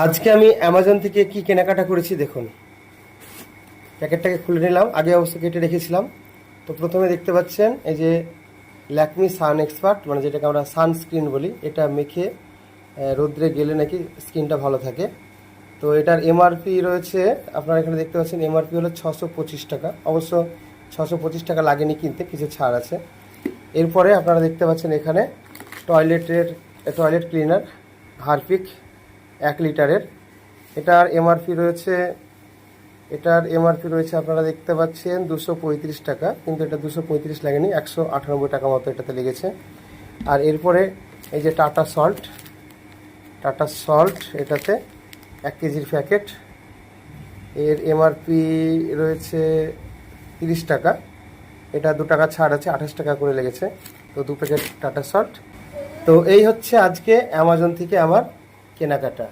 আজকে আমি অ্যামাজন থেকে কি কেনাকাটা করেছি দেখুন। প্যাকেটটাকে খুলে নিলাম, আগে অবশ্য কেটে রেখেছিলাম। তো প্রথমে দেখতে পাচ্ছেন এই যে ল্যাকমি সান এক্সপার্ট, মানে যেটাকে আমরা সানস্ক্রিন বলি, এটা মেখে রোদ্রে গেলে নাকি স্কিনটা ভালো থাকে। তো এটার এমআরপি রয়েছে, আপনারা এখানে দেখতে পাচ্ছেন এমআরপি হলো 625 টাকা। অবশ্য 625 টাকা লাগেনি কিনতে, কিছু ছাড় আছে। এরপরে আপনারা দেখতে পাচ্ছেন এখানে টয়লেট ক্লিনার হারপিক 1 লিটারের। এটার এমআরপি রয়েছে আপনারা দেখতে পাচ্ছেন 235 টাকা, কিন্তু এটা 235 লাগেনি, 198 টাকা মতো এটাতে লেগেছে। আর এরপরে এই যে টাটা সল্ট এটাতে 1 কেজির প্যাকেট, এর এমআরপি রয়েছে 30 টাকা। এটা 2 টাকা ছাড় আছে, 28 টাকা করে লেগেছে। তো 2 প্যাকেট টাটা সল্ট। তো এই হচ্ছে আজকে অ্যামাজন থেকে আমার কেনাকাটা।